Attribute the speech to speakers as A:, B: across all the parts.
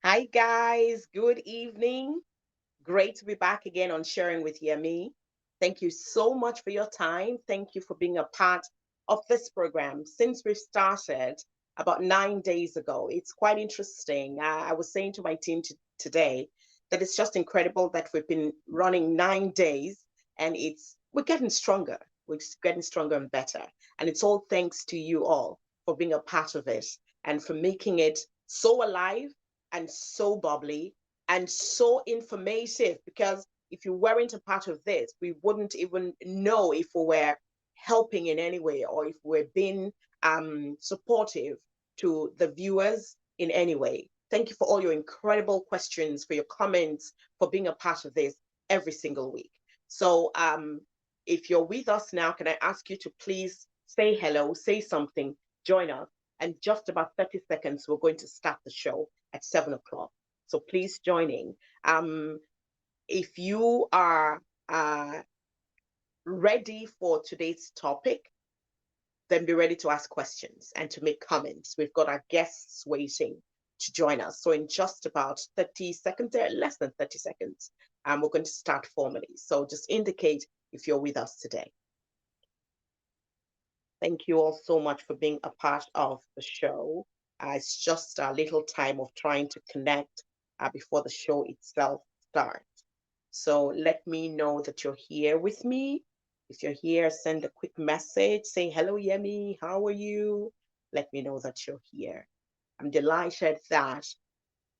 A: Hi, guys. Good evening. Great to be back again on Sharing with Yemi. Thank you so much for your time. Thank you for being a part of this program since we've started about 9 days ago. It's quite interesting. I was saying to my team today that it's just incredible that we've been running 9 days and we're getting stronger. We're just getting stronger and better. And it's all thanks to you all for being a part of it and for making it so alive and so bubbly and so informative, because if you weren't a part of this, we wouldn't even know if we were helping in any way or if we're being supportive to the viewers in any way. Thank you for all your incredible questions, for your comments, for being a part of this every single week. So if you're with us now, can I ask you to please say hello, say something, join us. And just about 30 seconds, we're going to start the show at 7 o'clock. So please join in. If you are ready for today's topic, then be ready to ask questions and to make comments. We've got our guests waiting to join us. So in just about 30 seconds, less than 30 seconds, we're going to start formally. So just indicate if you're with us today. Thank you all so much for being a part of the show. It's just a little time of trying to connect before the show itself starts. So let me know that you're here with me. If you're here, send a quick message. Say, hello, Yemi, how are you? Let me know that you're here. I'm delighted that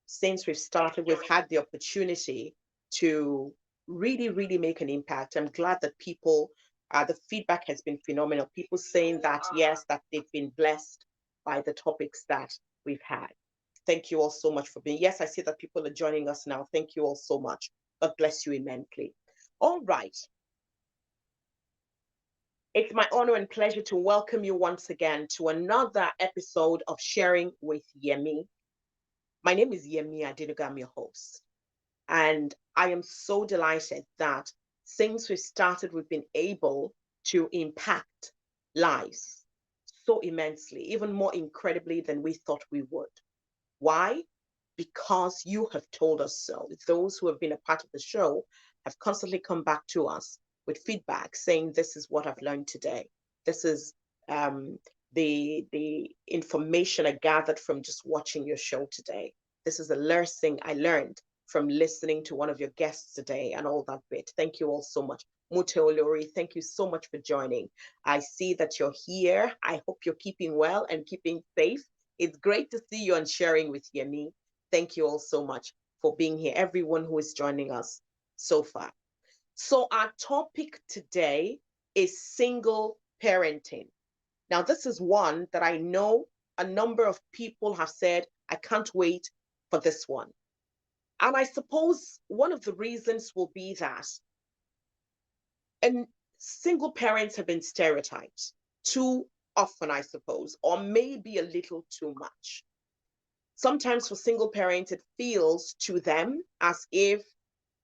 A: since we've started, we've had the opportunity to really, really make an impact. I'm glad that the feedback has been phenomenal. People saying that, yes, that they've been blessed by the topics that we've had. Thank you all so much for being. Yes, I see that people are joining us now. Thank you all so much. God bless you immensely. All right. It's my honor and pleasure to welcome you once again to another episode of Sharing with Yemi. My name is Yemi Adenuga, I'm your host. And I am so delighted that since we started, we've been able to impact lives so immensely, even more incredibly than we thought we would. Why? Because you have told us so. Those who have been a part of the show have constantly come back to us with feedback saying, this is what I've learned today. This is um, the information I gathered from just watching your show today. This is a lesson I learned from listening to one of your guests today and all that bit. Thank you all so much. Mute Olori, thank you so much for joining. I see that you're here. I hope you're keeping well and keeping safe. It's great to see you and sharing with Yemi. Thank you all so much for being here, everyone who is joining us so far. So our topic today is single parenting. Now, this is one that I know a number of people have said, I can't wait for this one. And I suppose one of the reasons will be that and single parents have been stereotyped too often, I suppose, or maybe a little too much. Sometimes for single parents, it feels to them as if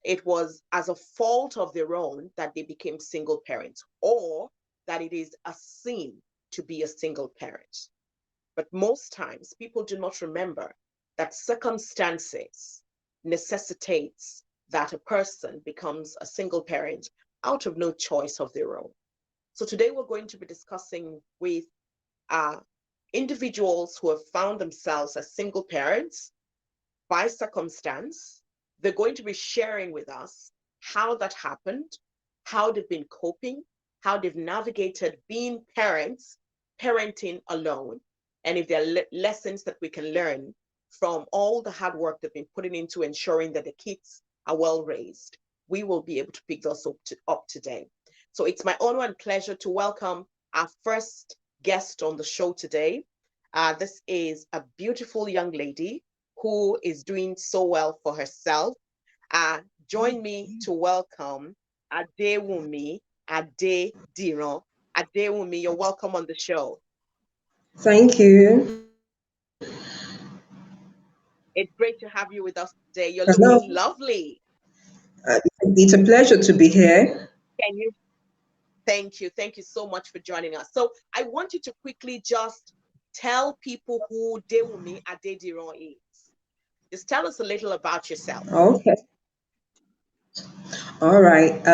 A: it was as a fault of their own that they became single parents, or that it is a sin to be a single parent. But most times people do not remember that circumstances necessitates that a person becomes a single parent out of no choice of their own. So today we're going to be discussing with uh, individuals who have found themselves as single parents by circumstance. They're going to be sharing with us how that happened, how they've been coping, how they've navigated being parents, parenting alone, and if there are lessons that we can learn from all the hard work they've been putting into ensuring that the kids are well raised. We will be able to pick those up today. So it's my honor and pleasure to welcome our first guest on the show today. This is a beautiful young lady who is doing so well for herself. Join me to welcome Adewumi Adediran. Adewumi, you're welcome on the show.
B: Thank you.
A: It's great to have you with us today. You're
B: Hello.
A: looking lovely.
B: It's a pleasure to be here.
A: Can you? Thank you. Thank you so much for joining us. So I want you to quickly just tell people who Adewumi Adediran is. Just tell us a little about yourself.
B: Okay. All right.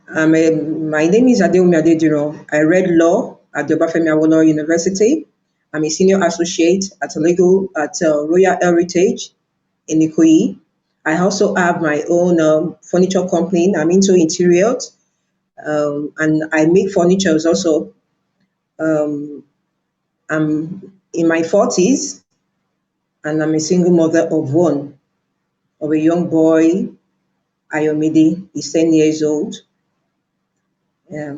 B: My name is Yemi Adenuga. I read law at the Obafemi Awolowo University. I'm a senior associate at Royal Heritage in Ikoyi. I also have my own furniture company. I'm into interiors, and I make furniture also. Um, I'm in my 40s, and I'm a single mother of one, of a young boy, Ayomide. He's 10 years old. Yeah.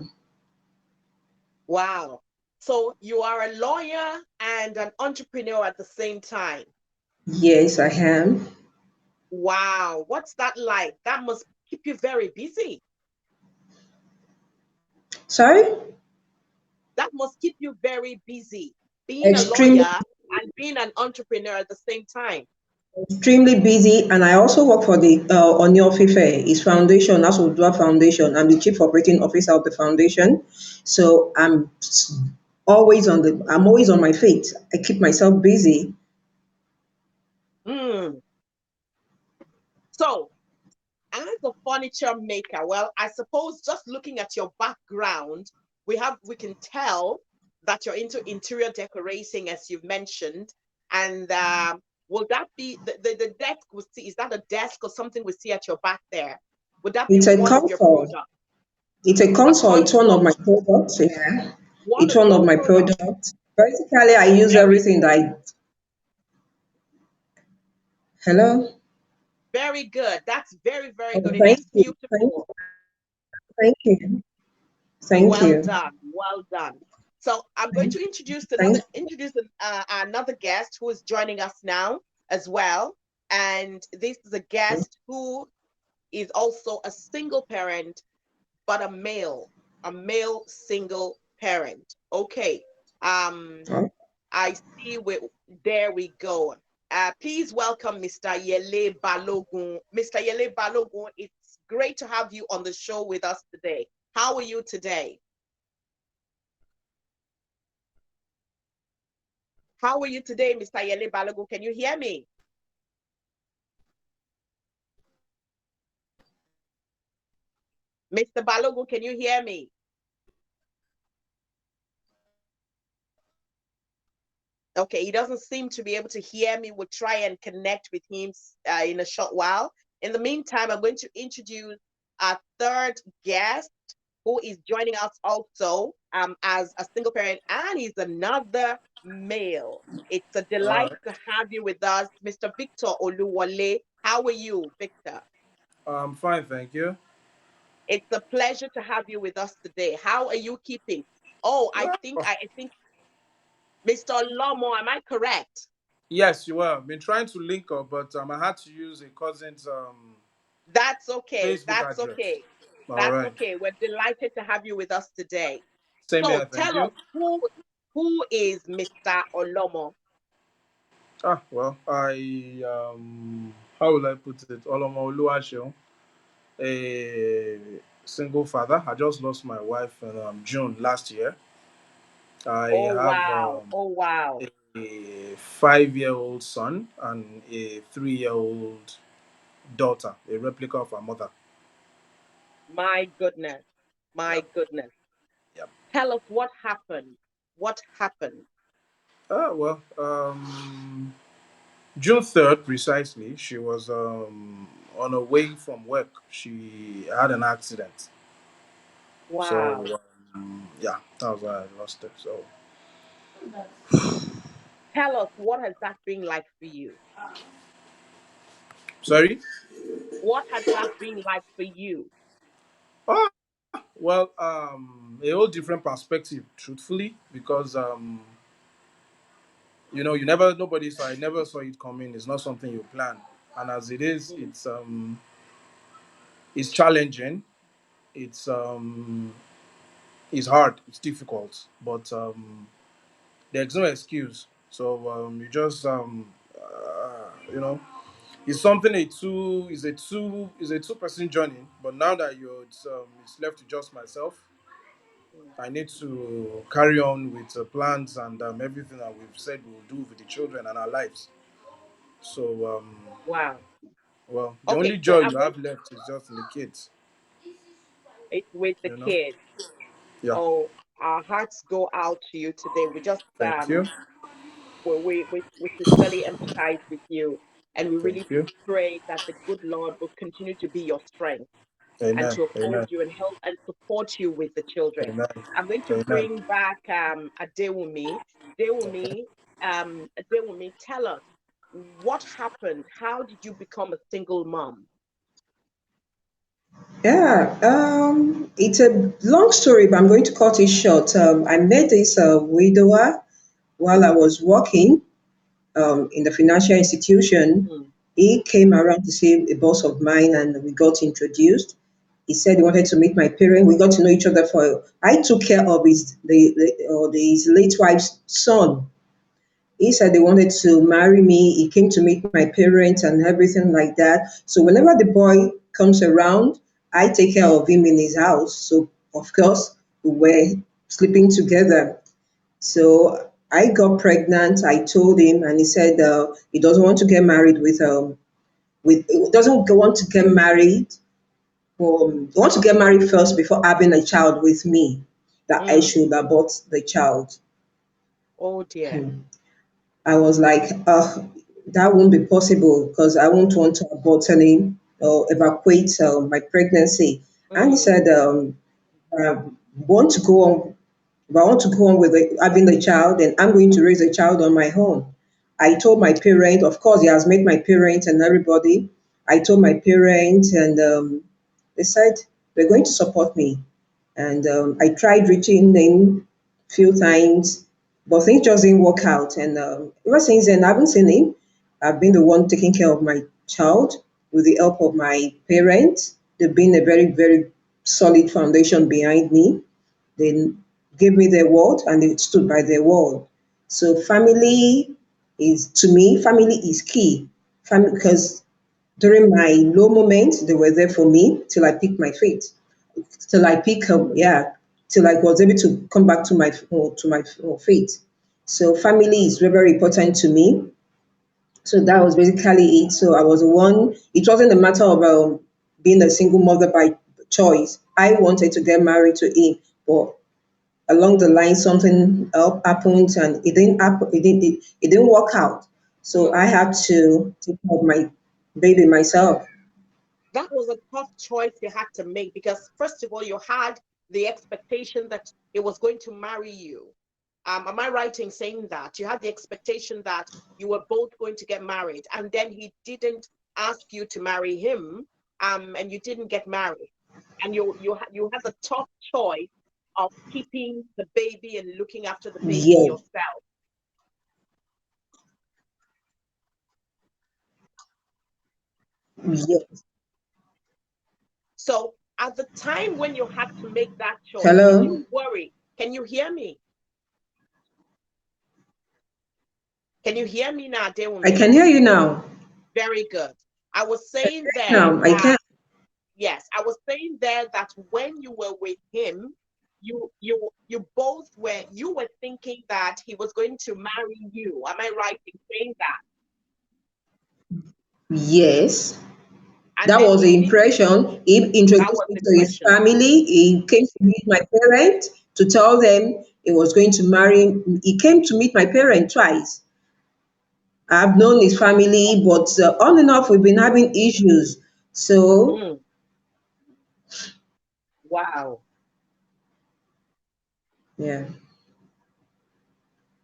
A: Wow. So you are a lawyer and an entrepreneur at the same time.
B: Yes, I am.
A: Wow. What's that like? That must keep you very busy.
B: Sorry?
A: That must keep you very busy. Being a
B: Extremely,
A: lawyer and being an entrepreneur at the same time.
B: extremely busy. And I also work for the Onyofife, his foundation, Asodua Foundation. I'm the chief operating officer of the foundation. So I'm always on my feet. I keep myself busy.
A: Mm. So, as a furniture maker, well, I suppose just looking at your background, we can tell that you're into interior decorating, as you've mentioned. And will that be the desk we see? Is that a desk or something we see at your back there? Would that be
B: It's a
A: one of your
B: console.
A: products?
B: It's a
A: A
B: console. It's one of my
A: console,
B: products. Yeah. It's one of
A: wonderful
B: my
A: product.
B: products. Basically, I use
A: Very
B: everything that
A: good.
B: I. Hello?
A: Very good. That's very, very good.
B: Oh,
A: It
B: thank
A: is
B: you. Thank
A: beautiful.
B: thank you. Thank
A: Well
B: you.
A: done. Well done. So I'm going
B: Thank,
A: to introduce
B: thank
A: another guest who is joining us now as well. And this is a
B: you.
A: guest who is also a single parent, but a male single parent. Okay. Um,
B: Oh,
A: I see. There we go. Please welcome Mr. Yele Balogun. Mr. Yele Balogun, it's great to have you on the show with us today. How are you today? How are you today, Mr. Yele Balogun? Can you hear me? Mr. Balogun, can you hear me? Okay, he doesn't seem to be able to hear me. We'll try and connect with him in a short while. In the meantime, I'm going to introduce our third guest who is joining us also as a single parent, and he's another male. It's a
C: All
A: delight
C: right.
A: to have you with us, Mr. Victor Oluwole. How are you, Victor?
C: I'm fine, thank you.
A: It's a pleasure to have you with us today. How are you keeping? Oh,
C: Oh,
A: I think Mr. Lomo, am I correct?
C: yes, you are. I've been trying to link up, but I had to use a cousin's
A: That's okay.
C: Facebook
A: That's
C: address.
A: okay.
C: All
A: That's
C: right.
A: okay. We're delighted to have you with us today.
C: Same here,
A: So
C: thank
A: tell
C: you.
A: us who is Mr. Olomo?
C: Well, how will I put it? Olomo Oluwaseun, a single father. I just lost my wife in June last year. I
A: Oh
C: have
A: wow. Oh wow.
C: a 5-year-old son and a 3-year-old daughter, a replica of her mother.
A: My goodness.
C: Yeah.
A: My goodness.
C: Yeah.
A: Tell us what happened. What happened?
C: June 3rd, precisely, she was on her way from work. She had an accident.
A: Wow.
C: So, yeah, that was why I lost it. So,
A: Tell us what has that been like for you?
C: sorry?
A: What has that been like for you?
C: Oh, well, a whole different perspective, truthfully, because, I never saw it coming. It's not something you plan. And as it is,
A: Mm,
C: it's challenging. It's, it's hard. It's difficult. But, there's no excuse. So you just you know, it's something a two-person journey. But now that it's left to just myself,
A: mm.
C: I need to carry on with plans and everything that we've said we'll do with the children and our lives. So
A: Wow.
C: well, the
A: Okay,
C: only
A: so
C: joy
A: I'm
C: you
A: going
C: have left is just in the kids.
A: it with the
C: You know.
A: kids.
C: Yeah.
A: Oh, our hearts go out to you today. We just
C: Thank you.
A: we sincerely empathize with you, and we
C: Thank
A: really
C: you.
A: pray that the good Lord will continue to be your strength and
C: Amen.
A: to uphold
C: Amen.
A: you and help and support you with the children.
C: Amen.
A: I'm going to
C: Amen.
A: bring back Adewumi.
C: Okay.
A: Adewumi, Adewumi, tell us what happened. How did you become a single mom?
B: Yeah, it's a long story, but I'm going to cut it short. I met this widower while I was working in the financial institution.
A: Mm,
B: He came around to see a boss of mine, and we got introduced. He said he wanted to meet my parents. We got to know each other for. I took care of his late wife's son. He said they wanted to marry me. He came to meet my parents and everything like that. So whenever the boy comes around, I take care of him in his house. So of course we were sleeping together. So I got pregnant. I told him, and he said he doesn't want to get married he doesn't want to get married. He wants to get married first before having a child with me. That I
A: mm.
B: should abort the child.
A: Oh dear.
B: I was like, that won't be possible because I won't want to abort any or evacuate my pregnancy. And he
A: Mm,
B: said, I want to go on, if I want to go on with having the child, then I'm going to raise a child on my own. I told my parents, of course, he has met my parents and everybody. I told my parents, and they said they're going to support me. And I tried reaching him a few times, but things just didn't work out. And ever since then, I haven't seen him. I've been the one taking care of my child with the help of my parents. They've been a very, very solid foundation behind me. They gave me their word and they stood by their word. So family is key. Family, because during my low moments, they were there for me till I picked my feet, till I pick up, yeah, till I was able to come back to my feet. So family is very, very important to me. So that was basically it. So I was the one. It wasn't a matter of being a single mother by choice. I wanted to get married to him, but along the line something else happened and it didn't happen. It didn't work out. So I
A: mm.
B: had to take care of my baby myself.
A: That was a tough choice you had to make because, first of all, you had the expectation that he was going to marry you. Am I right in saying that? You had the expectation that you were both going to get married, and then he didn't ask you to marry him, and you didn't get married. And you had the tough choice of keeping the baby and looking after the baby
B: Yes,
A: yourself.
B: yes.
A: So at the time when you had to make that choice, did
B: Hello,
A: you worry? Can you hear me? Can you hear me now,
B: I
A: Dewumi?
B: can hear you now.
A: Very good. I was saying there
B: Now I
A: that,
B: can.
A: yes, I was saying there that when you were with him, you both were thinking that he was going to marry you. Am I right in saying that?
B: Yes,
A: And
B: that
A: then
B: was
A: he
B: the
A: didn't.
B: impression. He
A: That
B: introduced
A: was
B: me
A: the
B: to his
A: impression.
B: family. He came to meet my parents to tell them he was going to marry. He came to meet my parents twice. I've known his family, but on and off we've been having issues. So
A: Mm, wow.
B: yeah.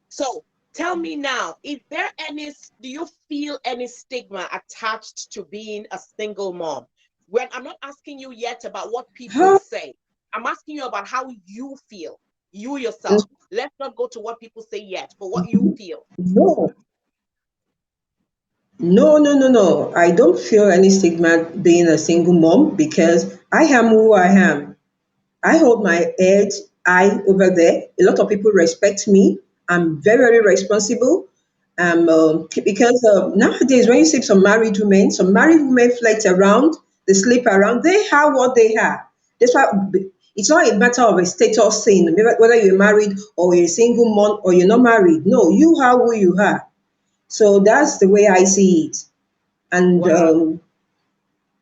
A: So tell me now, do you feel any stigma attached to being a single mom? When I'm not asking you yet about what people
B: Huh?
A: say, I'm asking you about how you feel, you yourself. Let's not go to what people say yet, but what you feel.
B: No, no, no, no, no. I don't feel any stigma being a single mom because I am who I am. I hold my head high over there. A lot of people respect me. I'm very, very responsible. Because nowadays, when you see some married women flirt around, they sleep around, they are what they are. That's why it's not a matter of a status thing, whether you're married or you're a single mom or you're not married. No, you are who you are. So that's the way I see it. And
A: Wow.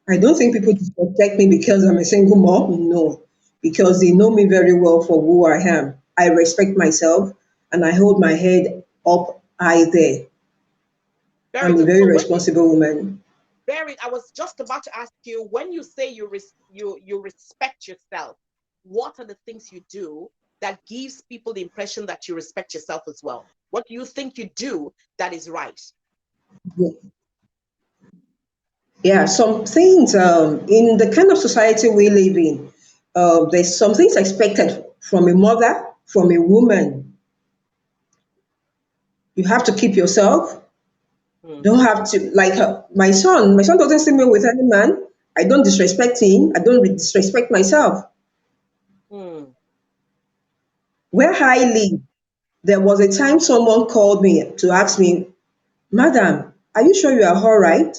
B: I don't think people disrespect me because I'm a single mom. No, because they know me very well for who I am. I respect myself and I hold my head up high there.
A: Very
B: I'm a
A: good.
B: very
A: So when you
B: responsible woman.
A: I was just about to ask you, when you say you respect yourself, what are the things you do that gives people the impression that you respect yourself as well? What do you think you do that is right?
B: Yeah, some things in the kind of society we live in, there's some things expected from a mother, from a woman. You have to keep yourself.
A: Mm,
B: Don't have to like my son. My son doesn't see me with any man. I don't disrespect him. I don't disrespect myself.
A: mm,
B: Where I live, there was a time someone called me to ask me, "Madam, are you sure you are all right?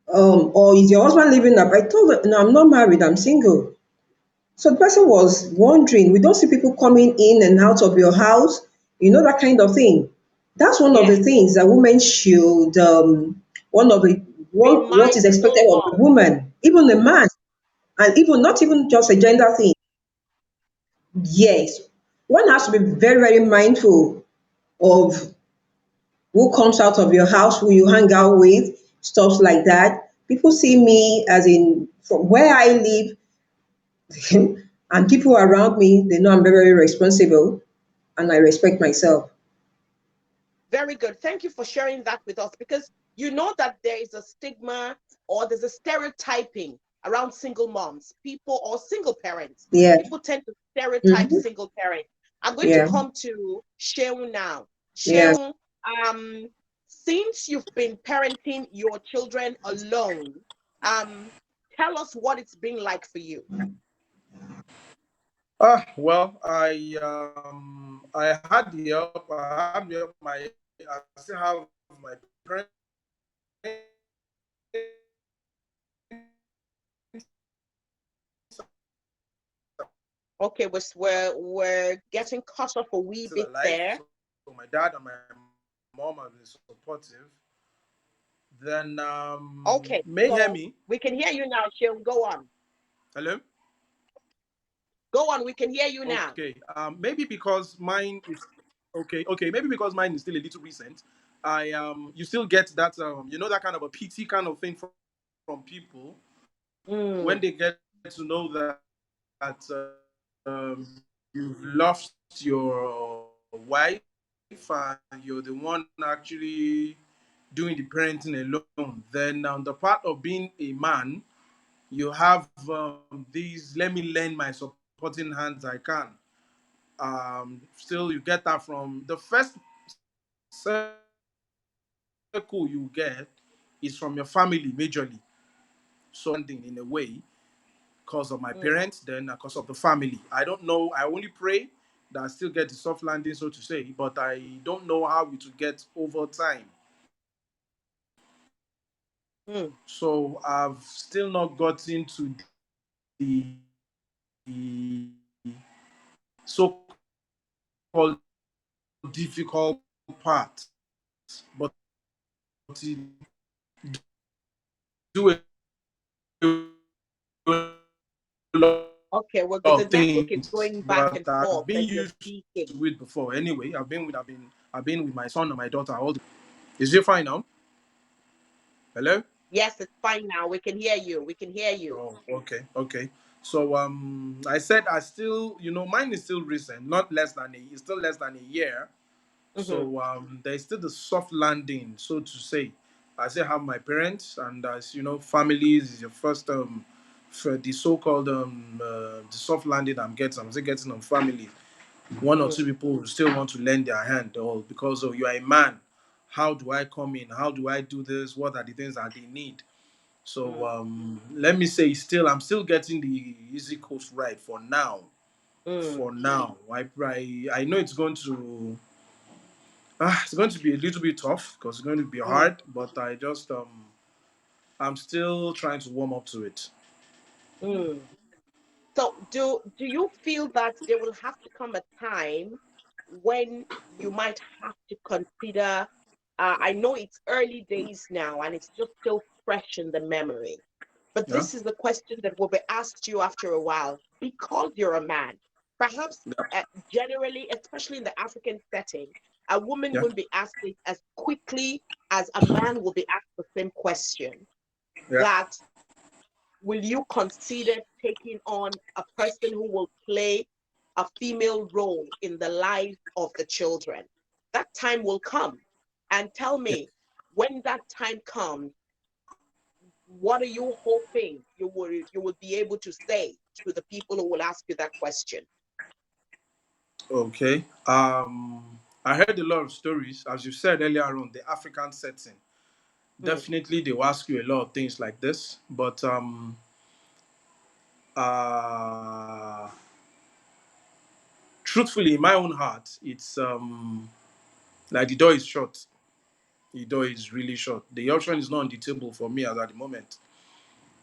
B: Or is your husband living up?" I told her, "No, I'm not married. I'm single." So the person was wondering, we don't see people coming in and out of your house, that kind of thing. That's one of the
A: yes.
B: things that women should, one of the,
A: Be
B: what is expected
A: mindful
B: of a
A: of.
B: woman, even a man, and even not even just a gender thing. Yes, one has to be very, very mindful of who comes out of your house, who you hang out with, stuff like that. People see me as in, from where I live, and people around me, they know I'm very, very responsible and I respect myself.
A: Very good. Thank you for sharing that with us, because you know that there is a stigma or there's a stereotyping around single moms, people, or single parents.
B: Yeah.
A: People tend to stereotype
B: Hmm.
A: single parents. I'm going to
B: Yeah.
A: come to Sheung now.
B: Yeah.
A: Sheung, since you've been parenting your children alone, um, tell us what it's been like for you.
C: Well, I had the help. I still have my parents
A: Okay, we're getting cut off a wee
C: still
A: bit
C: alive.
A: there.
C: So my dad and my mom have been supportive. Then
A: Okay,
C: may you hear
A: so
C: me?
A: we can hear you now, Sheung. Go on.
C: Hello?
A: Go on, we can hear you now.
C: Okay. Maybe because mine is okay, maybe because mine is still a little recent. You still get that that kind of a PT kind of thing from people when
A: Mm,
C: they get to know that you've lost your wife and you're the one actually doing the parenting alone. Then on the part of being a man, you have these let me lend my supporting hands I can. Still, you get that from the first circle you get is from your family majorly. So, in a way, because of my
A: mm,
C: parents, then because of the family. I don't know. I only pray that I still get the soft landing, so to say, but I don't know how it will get over time.
A: mm.
C: So I've still not gotten to the so-called difficult part, but it do a
A: Okay, well,
C: lot
A: the
C: of
A: network is
C: things,
A: going back
C: but
A: and
C: I've
A: forth
C: been
A: as you're
C: used
A: speaking.
C: to it before. Anyway, I've been with my son and my daughter all the. Is it fine now? Hello.
A: Yes, it's fine now. We can hear you. We can hear you.
C: Oh, okay, okay. So I said I still, mine is still recent, not less than it's still less than a year.
A: Mm-hmm,
C: So there's still the soft landing, so to say. I still have my parents, and as you know, families is your first for the so-called the soft landing I'm still getting on family. One or
A: mm,
C: two people will still want to lend their hand, or because you are a man. How do I come in? How do I do this? What are the things that they need? So
A: mm,
C: let me say, I'm still getting the easy coast right for now.
A: mm,
C: For now, I know it's going to be a little bit tough because it's going to be
A: mm,
C: hard, but I'm still trying to warm up to it.
A: mm. So do you feel that there will have to come a time when you might have to consider I know it's early days now and it's just still fresh in the memory. But
C: Yeah.
A: this is the question that will be asked you after a while because you're a man. Perhaps
C: Yeah.
A: generally, especially in the African setting, a woman
C: Yeah.
A: won't be asked it as quickly as a man will be asked the same question.
C: Yeah.
A: That will you consider taking on a person who will play a female role in the life of the children? That time will come. And tell
C: Yeah.
A: me, when that time comes, what are you hoping you will be able to say to the people who will ask you that question?
C: Okay. I heard a lot of stories, as you said earlier on, the African setting.
A: Mm,
C: Definitely, they will ask you a lot of things like this. But uh, truthfully, in my own heart, it's like the door is shut. The door is really short. The option is not on the table for me as at the moment.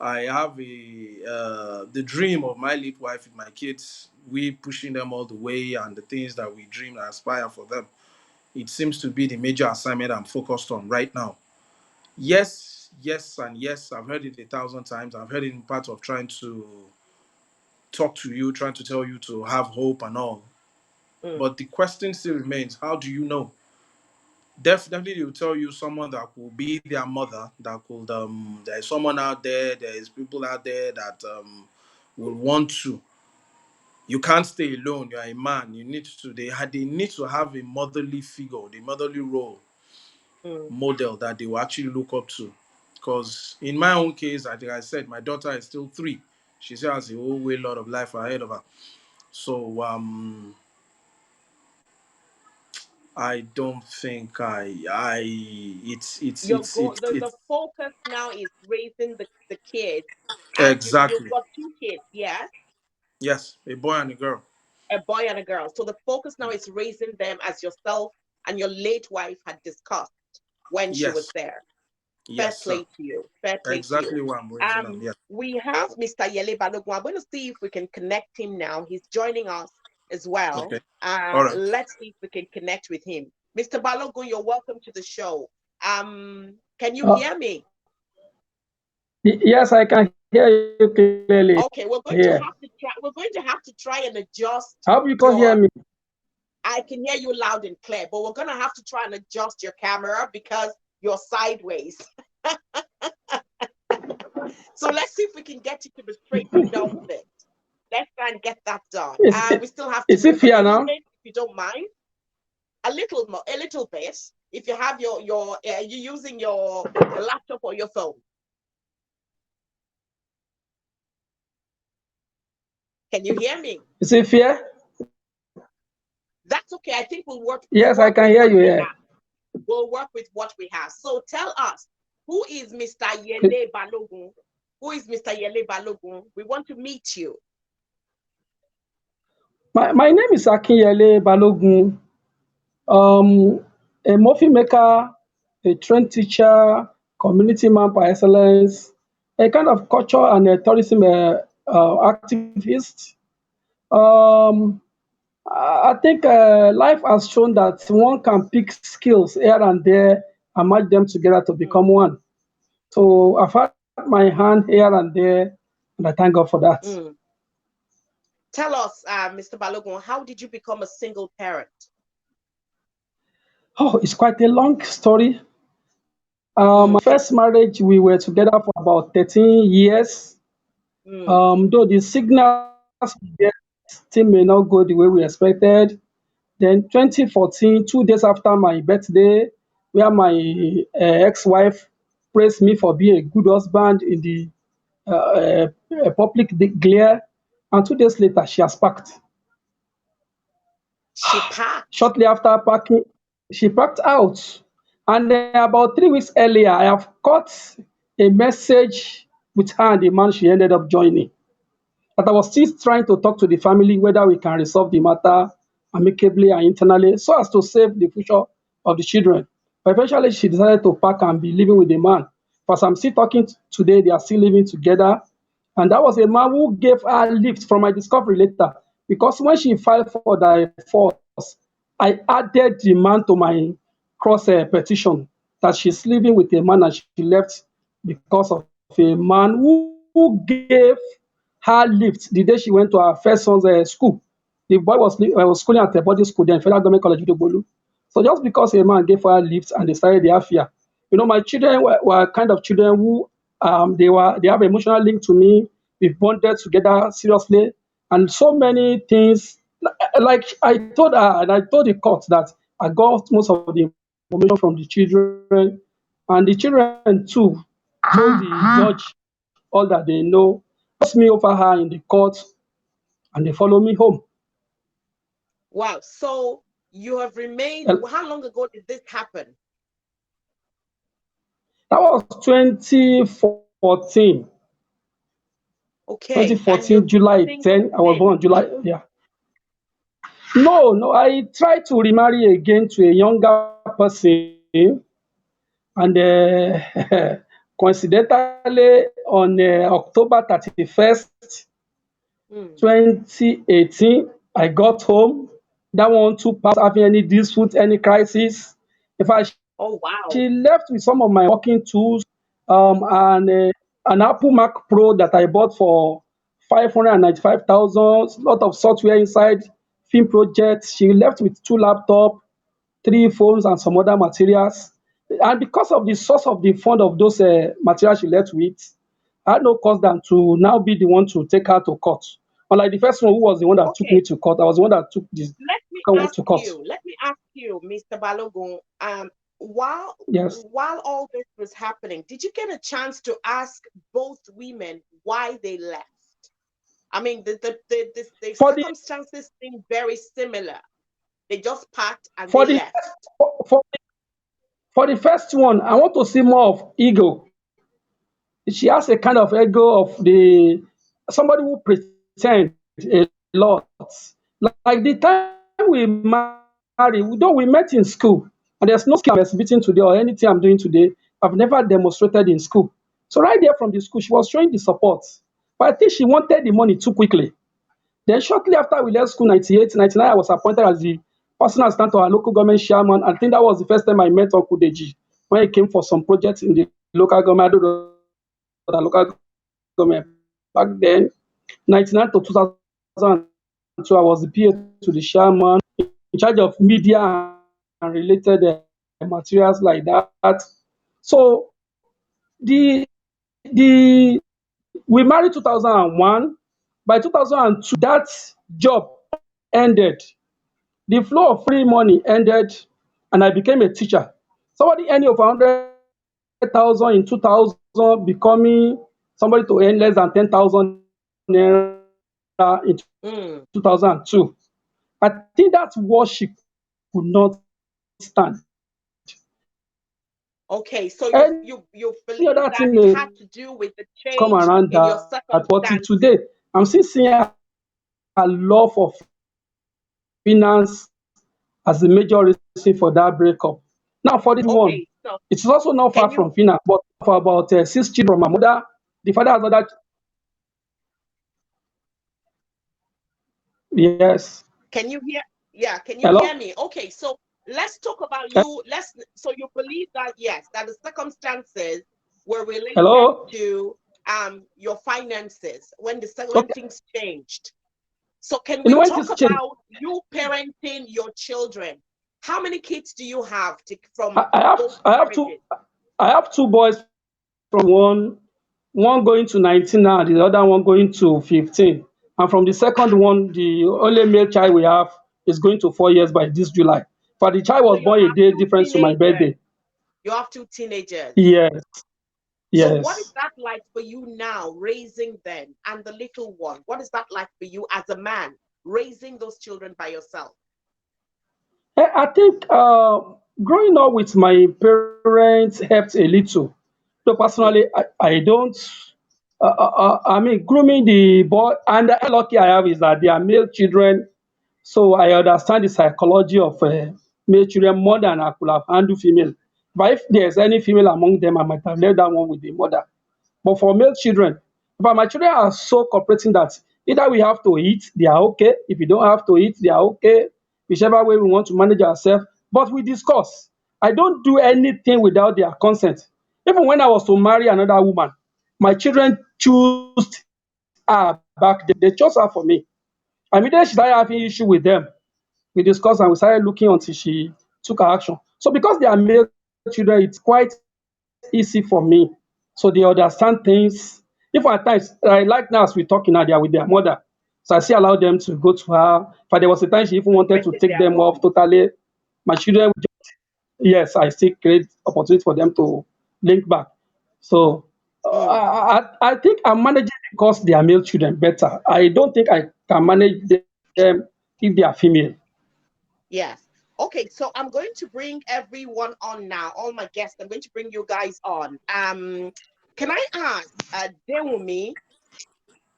C: I have the dream of my late wife with my kids. We pushing them all the way, and the things that we dream and aspire for them. It seems to be the major assignment I'm focused on right now. Yes, yes, and yes. I've heard it 1,000 times. I've heard it in part of trying to talk to you, trying to tell you to have hope and all.
A: mm,
C: But the question still remains: how do you know? Definitely, they will tell you someone that could be their mother. That could there is someone out there. There is people out there that will want to. You can't stay alone. You are a man. You need to. They need to have a motherly figure, the motherly role
A: mm.
C: model that they will actually look up to. Because in my own case, I think I said my daughter is still 3. She still has a whole way lot of life ahead of her. So I don't think I
A: The
C: it's
A: focus now is raising the kids, and you've
C: exactly.
A: got 2 kids, yes,
C: Yes, a boy and a girl.
A: a boy and a girl. So the focus now is raising them as yourself and your late wife had discussed when she was
C: Yes,
A: there. Fair
C: yes, sir.
A: play to you. Fair play to you.
C: Exactly what I'm raising them. Yes.
A: We have Mr. Yele Balogun. I'm going to see if we can connect him now. He's joining us as well.
C: Okay. All right.
A: Let's see if we can connect with him. Mr. Balogun, you're welcome to the show. Can you
D: Uh,
A: hear me?
D: yes, I can hear you clearly
A: Okay, we're going to
D: here.
A: have to try. We're going to have to try and adjust
D: I hope you can hear
A: your.
D: me.
A: I can hear you loud and clear, but we're going to have to try and adjust your camera because you're sideways. So let's see if we can get you to the straight enough bit. Let's try and get that done.
D: Is,
A: We still have to
D: is it
A: move a
D: fair
A: little
D: now?
A: bit, if you don't mind. A little bit. If you have your you using your laptop or your phone. Can you hear me?
D: Is it fair?
A: That's okay. I think we'll work. We'll
D: Yes, I
A: work
D: can
A: with
D: hear
A: what
D: you
A: we
D: here.
A: have. We'll work with what we have. So tell us, who is Mr. Yele Balogun? Who is Mr. Yele Balogun? We want to meet you.
D: My name is Akinyele Balogun. A muffin maker, a trained teacher, community man by excellence, a kind of culture and a tourism activist. Um, I think life has shown that one can pick skills here and there and match them together to become
A: Mm,
D: one. So I've had my hand here and there, and I thank God for that.
A: mm. Tell us, Mr. Balogun, how did you become a single parent?
D: Oh, it's quite a long story. My
A: Mm,
D: first marriage, we were together for about 13 years.
A: mm.
D: Though the signals we get still may not go the way we expected. Then 2014, 2 days after my birthday, where my ex-wife praised me for being a good husband in the public glare, and 2 days later, she has packed.
A: She packed.
D: Shortly after packing, she packed out. And then about 3 weeks earlier, I have caught a message with her and the man she ended up joining. But I was still trying to talk to the family whether we can resolve the matter amicably and internally so as to save the future of the children. But eventually, she decided to pack and be living with the man. As I'm still talking today, they are still living together. And that was a man who gave her a lift from my discovery later. Because when she filed for divorce, I added the man to my cross a petition that she's living with a man and she left because of a man who gave her lift the day she went to her first son's school. The boy was schooling at a boarding school then, Federal Government College, Vidobolu. So just because a man gave her a lift and they started the affair, my children were kind of children who they have emotional link to me. We've bonded together seriously, and so many things. Like I told her, and I told the court that I got most of the information from the children, and the children too told the judge all that they know. Trust me over her in the court, and they follow me home.
A: Wow. So you have remained,
D: And
A: how long ago did this happen?
D: that was 2014.
A: Okay. And
D: 2014,
A: you've been
D: July
A: single
D: 10. I was
A: since.
D: born July. Yeah. No. I tried to remarry again to a younger person, and coincidentally, on October 31st,
A: Mm.
D: 2018, I got home. That one too passed having any dispute, any crisis. In fact,
A: Oh, wow.
D: she left with some of my working tools, and an Apple Mac Pro that I bought for 595,000. Lot of software inside, film projects. She left with 2 laptops, 3 phones, and some other materials. And because of the source of the fund of those materials she left with, I had no cause than to now be the one to take her to court. Unlike the first one, who was the one that took me
A: Okay.
D: to court, I was the one that took the
A: Let me
D: second one
A: ask
D: to court.
A: you, Mr. Balogun, while
D: Yes.
A: all this was happening, did you get a chance to ask both women why they left? I mean, the
D: For the
A: circumstances seem very similar. They just packed and
D: for
A: they
D: the
A: left.
D: for, for the first one, I want to see more of ego. She has a kind of ego of the somebody who pretend a lot. Like the time we married, though we met in school, and there's no skill I'm exhibiting today or anything I'm doing today, I've never demonstrated in school. So right there from the school, she was showing the support. But I think she wanted the money too quickly. Then shortly after we left school, 98, 99, I was appointed as the personal assistant to our local government chairman. I think that was the first time I met Uncle Deji when he came for some projects in the local government. I don't know the local government. Back then, 99 to 2002, I was the PA to the chairman in charge of media and related materials like that. So the we married 2001. By 2002, that job ended. The flow of free money ended, and I became a teacher. Somebody earning over 100,000 in 2000 becoming somebody to earn less than 10,000 naira in 2002.
A: Mm.
D: I think that's what she could not stand. Any
A: Okay,
D: other
A: so
D: thing
A: you
D: may
A: believe
D: come
A: that it
D: around
A: had to
D: that,
A: do with the
D: but till
A: change
D: today,
A: in your
D: I'm still seeing
A: circumstances.
D: her love for finance as the major reason for that breakup. Now, for this second one, it's also not far from Fina,
A: Okay,
D: but
A: so
D: for about
A: can
D: six
A: you
D: children from my mother. The father has other. Yes.
A: can you hear? Yeah, can you hear
D: Hello?
A: me? Okay, so let's talk about you. So you believe that, yes, that the circumstances were related
D: Hello?
A: to your finances when
D: Okay.
A: things changed. So can
D: You
A: we
D: know when
A: talk
D: this change,
A: about you parenting your children? How many kids do you have from
D: I, I have
A: both
D: I have two
A: marriages?
D: I have two boys from one going to 19 now, the other one going to 15. And from the second one, the only male child we have is going to 4 years by this July. For the child
A: So
D: was
A: you
D: born a
A: have
D: day
A: two
D: difference to my
A: teenagers.
D: birthday.
A: You have two teenagers.
D: Yes,
A: So what is
D: yes.
A: that like for you now, raising them and the little one? What is that like for you as a man, raising those children by yourself?
D: I think growing up with my parents helped a little. So personally,
A: Mm,
D: I don't. I mean, grooming the boy, and the lucky I have is that they are male children. So I understand the psychology of male children more than I could have handled female. But if there's any female among them, I might have left that one with the mother. But for male children, but my children are so cooperating that either we have to eat, they are okay. If we don't have to eat, they are okay. Whichever way we want to manage ourselves. But we discuss. I don't do anything without their consent. Even when I was to marry another woman, my children choose her back then. They chose her for me. Immediately she started having issue with them, we discussed and we started looking until she took her action. So because they are male children, it's quite easy for me. So they understand things. If at times, like now as we're talking now, they are with their mother. So I still allow them to go to her. But there was a time she even wanted to
A: Visit
D: take
A: their
D: them off
A: mom.
D: totally. My children, yes, I still create opportunity for them to link back. So
A: Mm.
D: I think I'm managing because they are male children better. I don't think I can manage them if they are female.
A: Yes. Okay, so I'm going to bring everyone on now, all my guests. I'm going to bring you guys on. Can I ask, Dewumi,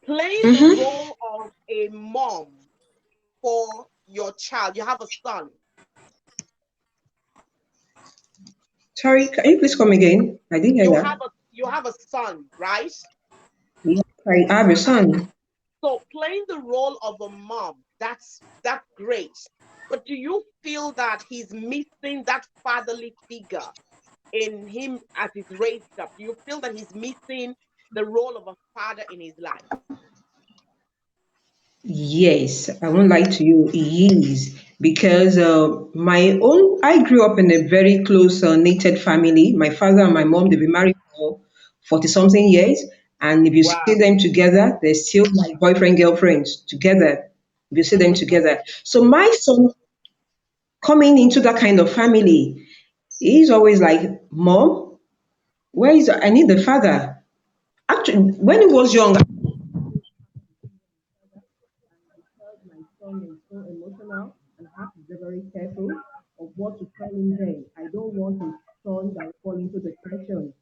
A: playing the
B: Mm-hmm.
A: role of a mom for your child. You have a son.
B: Sorry, can you please come again? I didn't hear that.
A: You have a son, right?
B: Yeah, I have a son.
A: So playing the role of a mom, that's great. But do you feel that he's missing that fatherly figure in him as he's raised up? Do you feel that he's missing the role of a father in his life?
B: Yes, I won't lie to you, he is. Because I grew up in a very close knitted family. My father and my mom, they've been married for 40 something years. And if you see
A: Wow.
B: them together, they're still like boyfriend, girlfriends together. If you see them
A: Mm-hmm.
B: together. So my son coming into that kind of family, he's always like, Mom, I need the father. Actually, when he was young, because my son is so emotional and I have to be very careful of what to tell him then. I don't want his son that will fall into depression.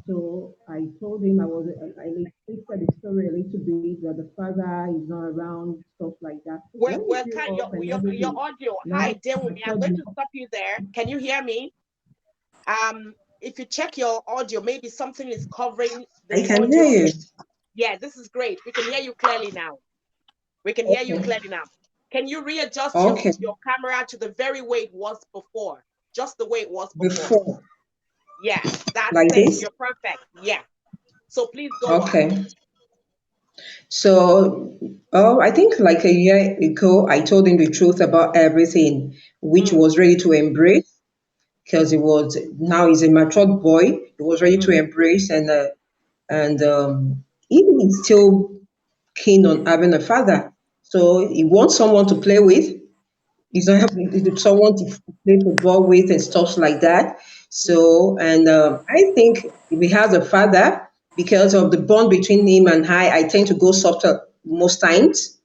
B: So I told him I listed the story a little bit that the father is not around, stuff like that. When he
A: Well,
B: grew
A: can
B: up and
A: your
B: everything,
A: audio? Hi,
B: now
A: Dewumi. I'm
B: matured
A: going to
B: enough,
A: stop you there. Can you hear me? If you check your audio, maybe something is covering
B: I
A: the
B: can hear
A: audio on
B: you.
A: it. Yeah, this is great. We can hear you clearly now. We can hear you
B: Okay.
A: clearly now. Can you readjust
B: Okay.
A: your camera to the very way it was before? Just the way it was before.
B: Before,
A: Yes, that's
B: like
A: it.
B: this.
A: You're perfect. Yeah. So please go on.
B: Okay. So, I think like a year ago, I told him the truth about everything, which
A: Mm,
B: was ready to embrace because he was now he's a matured boy. He was ready to
A: mm,
B: embrace, and even he's still keen on having a father. So he wants someone to play with. He's not having someone to play football with and stuff like that.
A: mm.
B: So, and I think if he has a father, because of the bond between him and I tend to go softer most times.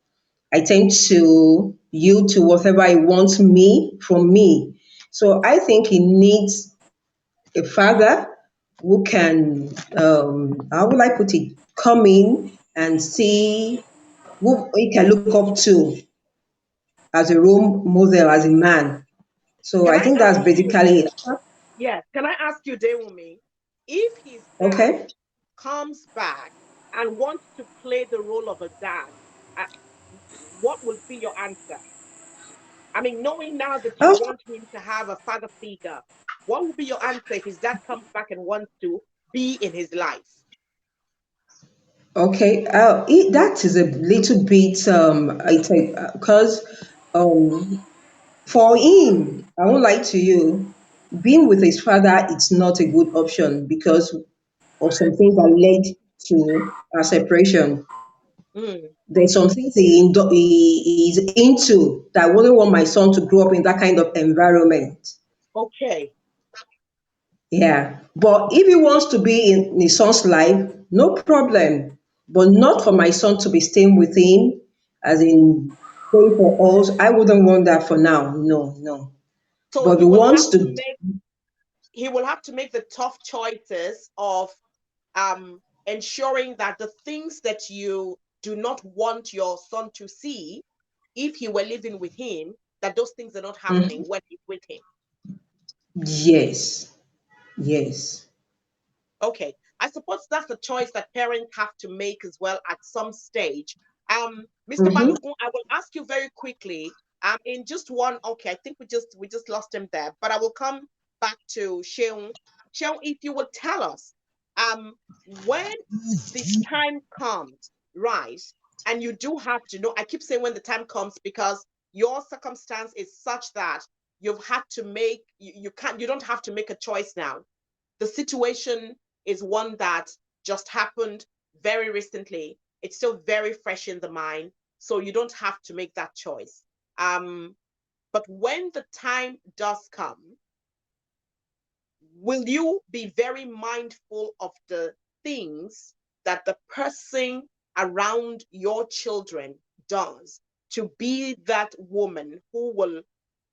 B: I tend to yield to whatever he wants me from me. So I think he needs a father who can, how will I put it, come in and see who he can look up to as a role model, as a man. So
A: Can
B: I
A: I
B: think that's
A: ask you,
B: basically it.
A: yes, can I ask you, Dewumi, if his dad
B: Okay.
A: comes back and wants to play the role of a dad, uh, what will be your answer? I mean, knowing now that you
B: Oh,
A: want him to have a father figure, what will be your answer if his dad comes back and wants to be in his life?
B: okay. That is a little bit, I think, because for him, I won't lie to you, being with his father, it's not a good option because of some things that led to our separation.
A: Mm,
B: There's some things he is into that I wouldn't want my son to grow up in that kind of environment.
A: okay.
B: Yeah. But if he wants to be in his son's life, no problem. But not for my son to be staying with him, as in staying for us. I wouldn't want that for now. No, no.
A: So
B: But if he wants to,
A: he will have to make the tough choices of ensuring that the things that you do not want your son to see, if he were living with him, that those things are not happening
B: Mhm.
A: when he's with him.
B: Yes, yes.
A: Okay. I suppose that's a choice that parents have to make as well at some stage. Mr.
B: Mm-hmm.
A: Balogun, I will ask you very quickly. In just one, okay, I think we just lost him there, but I will come back to Sheung. Sheung, if you would tell us, when the time comes, right, and you do have to know, I keep saying when the time comes because your circumstance is such that you've had to make, you don't have to make a choice now. The situation is one that just happened very recently. It's still very fresh in the mind, so you don't have to make that choice. But when the time does come, will you be very mindful of the things that the person around your children does to be that woman who will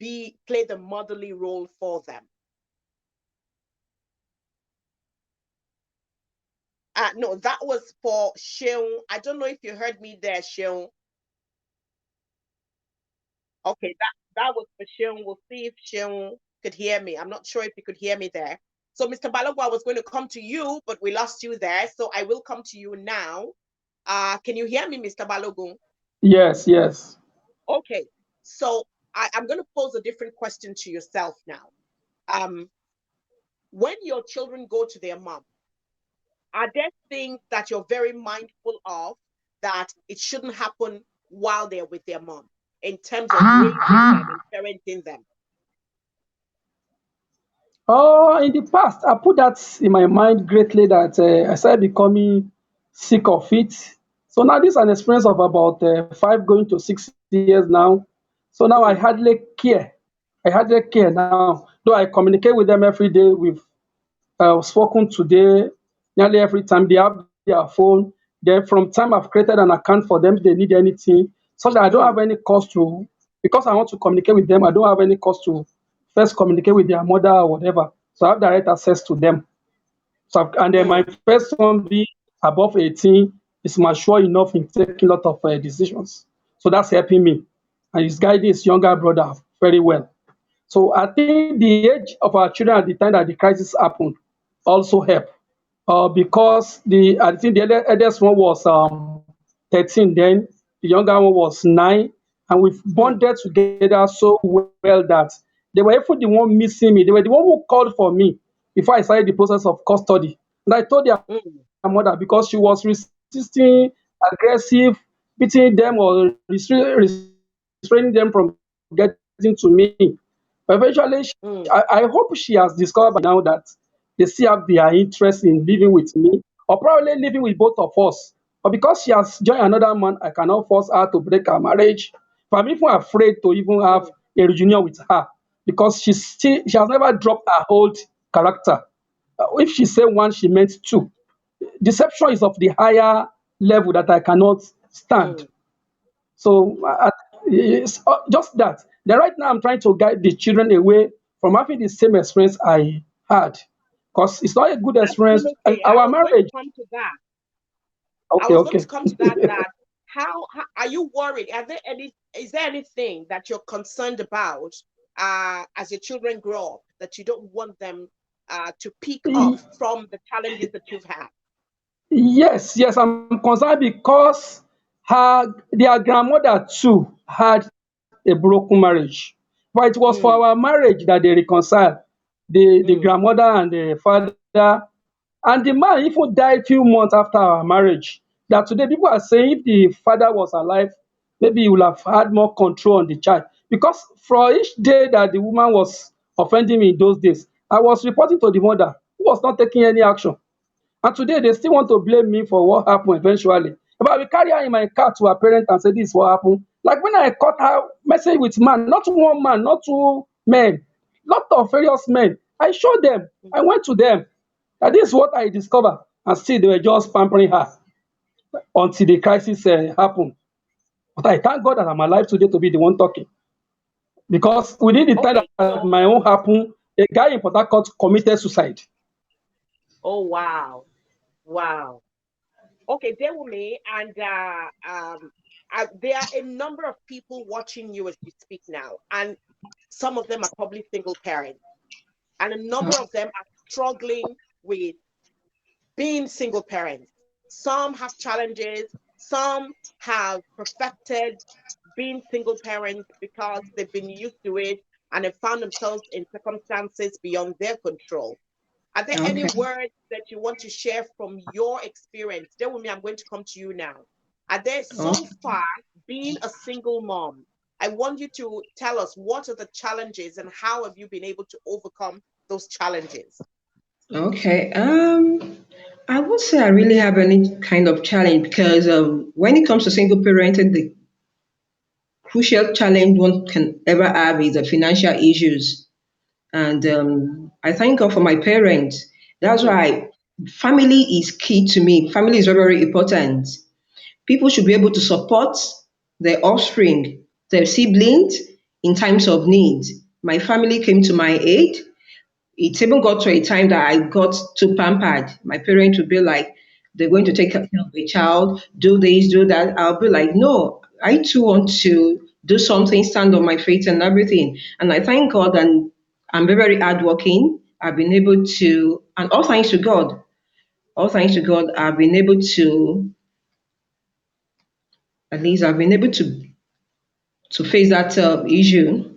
A: play the motherly role for them? No, that was for Sheung. I don't know if you heard me there, Sheung. Okay, that was for Sheung. We'll see if Sheung could hear me. I'm not sure if you could hear me there. So, Mr. Balogun, I was going to come to you, but we lost you there. So I will come to you now. Can you hear me, Mr. Balogun?
D: Yes, yes.
A: Okay. So I'm going to pose a different question to yourself now. When your children go to their mom, are there things that you're very mindful of that it shouldn't happen while they're with their mom in terms of raising them and parenting them?
D: Oh, in the past, I put that in my mind greatly that I started becoming sick of it. So now this is an experience of about 5 going to 6 years now. So now I
A: Mm,
D: hardly care. I hardly care now. Though I communicate with them every day. We've spoken today nearly every time they have their phone. Then from time I've created an account for them if they need anything, so that I don't have
A: mm,
D: any cost to, because I want to communicate with them. I don't have any cost to first communicate with their mother or whatever. So I have direct access to them. And then my
A: mm,
D: first son being above 18 is mature enough in taking a lot of decisions. So that's helping me. And he's guiding his younger brother very well. So I think the age of our children at the time that the crisis happened also helped. Because I think the eldest one was 13 then, the younger one was 9, and we've
A: mm,
D: bonded together so well that they were even the one missing me. They were the one who called for me before I started the process of custody. And I told their
A: mm,
D: mother because she was resisting, aggressive, beating them or restraining them from getting to me. But eventually, I
A: mm,
D: hope she has discovered by now that they still have their interest in living with me, or probably living with both of us. But because she has joined another man, I cannot force her to break her marriage. But I'm even afraid to even have
A: mm,
D: a reunion with her because she has never dropped her old character. If she said one, she meant two. Deception is of the higher level that I cannot stand.
A: mm.
D: So it's just that. Then right now I'm trying to guide the children away from having the same experience I had, because it's not a good experience. And
A: Absolutely. I
D: our
A: was going to
D: marriage,
A: come to that. I
D: okay,
A: was going to
D: okay.
A: come to that. That how are you worried? Is there anything that you're concerned about as your children grow up that you don't want them to pick up
D: Y-
A: from the challenges that you've had?
D: Yes, yes, I'm concerned because their grandmother too had a broken marriage. But it was for our
A: Mm,
D: marriage that they reconciled, the
A: mm,
D: grandmother and the father. And the man even died few months after our marriage. That today people are saying if the father was alive, maybe he would have had more control on the child. Because for each day that the woman was offending me in those days, I was reporting to the mother who was not taking any action. And today they still want to blame me for what happened eventually. But I will carry her in my car to her parents and say this is what happened. Like when I caught her message with man, not one man, not two men, lot of various men. I showed them.
A: mm.
D: I went to them. And this is what I discovered. And still they were just pampering her until the crisis happened. But I thank God that I'm alive today to be the one talking. Because within the time
A: Okay,
D: that my
A: so
D: own happened, a guy in Port Harcourt committed suicide.
A: oh wow, wow. Okay, bear with me, and there are a number of people watching you as you speak now, and some of them are probably single parents, and a number of them are struggling with being single parents. Some have challenges, some have perfected being single parents because they've been used to it and have found themselves in circumstances beyond their control. Are there any
B: Okay.
A: words that you want to share from your experience? Stay with me, I'm going to come to you now. Are there so far, being a single mom, I want you to tell us what are the challenges and how have you been able to overcome those challenges?
B: Okay. I would say I really have any kind of challenge because when it comes to single parenting, the crucial challenge one can ever have is the financial issues. And I thank God for my parents. That's
A: Mm,
B: why family is key to me. Family is very, very important. People should be able to support their offspring, their siblings in times of need. My family came to my aid. It even got to a time that I got too pampered. My parents would be like, they're going to take care of a child, do this, do that. I'll be like, no, I too want to do something, stand on my feet and everything. And I thank God, and I'm very, very hardworking. I've been able to, and all thanks to God, I've been able to, at least I've been able to face that issue,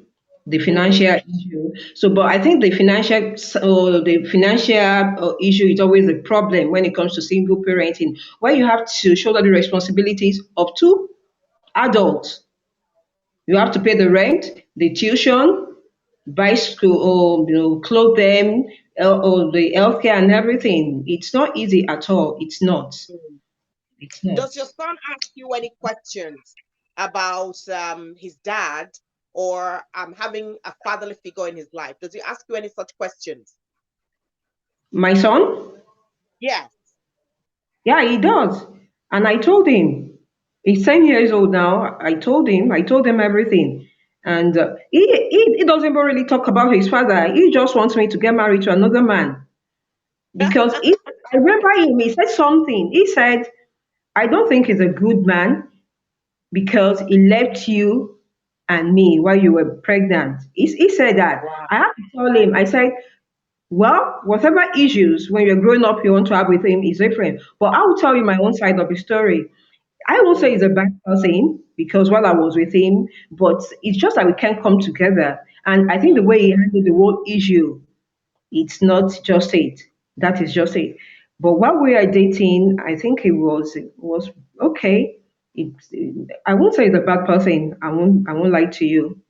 B: the
A: mm,
B: financial issue. So, but I think the financial issue is always a problem when it comes to single parenting, where you have to shoulder the responsibilities of two adults. You have to pay the rent, the tuition, buy school, or clothe them, or the healthcare and everything. It's not easy at all. It's not.
A: mm.
B: It's not.
A: Does your son ask you any questions about his dad or having a fatherly figure in his life? Does he ask you any such questions?
B: My son.
A: Yes.
B: Yeah, he does. And I told him, he's 10 years old now. I told him everything. And he doesn't even really talk about his father. He just wants me to get married to another man. Because I remember him, he said something. He said, I don't think he's a good man because he left you and me while you were pregnant. He said that.
A: Wow.
B: I have to tell him, I said, well, whatever issues when you're growing up you want to have with him is different. But I will tell you my own side of the story. I won't say
A: Mm,
B: he's a bad person because while I was with him, but it's just that we can't come together. And I think the
A: mm.
B: way he handled the whole issue, it's not just it. That is just it. But while we are dating, I think it was okay. It, I won't say he's a bad person. I won't lie to you.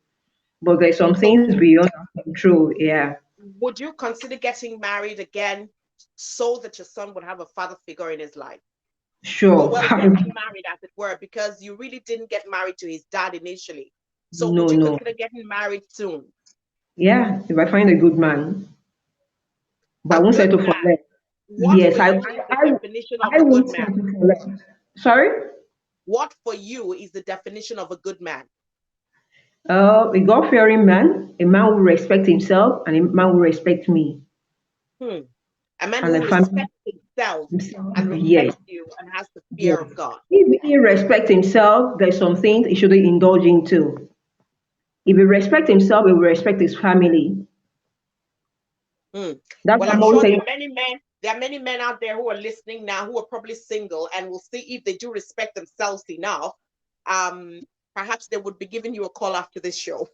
B: But there's some
A: So
B: things beyond our control. Yeah,
A: would you consider getting married again so that your son would have a father figure in his life? Well,
B: sure.
A: well, getting married, as it were, because you really didn't get married to his dad initially. So would
B: No,
A: you
B: no.
A: consider getting married soon?
B: Yeah, if I find a good man, but
A: A
B: I won't
A: good
B: settle for
A: man.
B: less.
A: What
B: Yes,
A: for
B: I,
A: you is the
B: I,
A: definition of
B: I
A: a good
B: won't
A: man?
B: settle for less. Sorry?
A: What for you is the definition of a good man?
B: A God-fearing man, a man who respects himself, and a man who respects me,
A: Hmm. A man
B: and
A: who
B: a family.
A: respects himself
B: Himself.
A: and
B: Yes,
A: respects you and has the fear
B: yes.
A: of God.
B: If he respects himself, there's some things he shouldn't indulge into. If he respects himself, he will respect his family.
A: Hmm.
B: That's
A: Well,
B: what
A: I'm
B: I'm always
A: sure
B: saying.
A: there are many men out there who are listening now who are probably single and will see if they do respect themselves enough. Um, Perhaps they would be giving you a call after this show.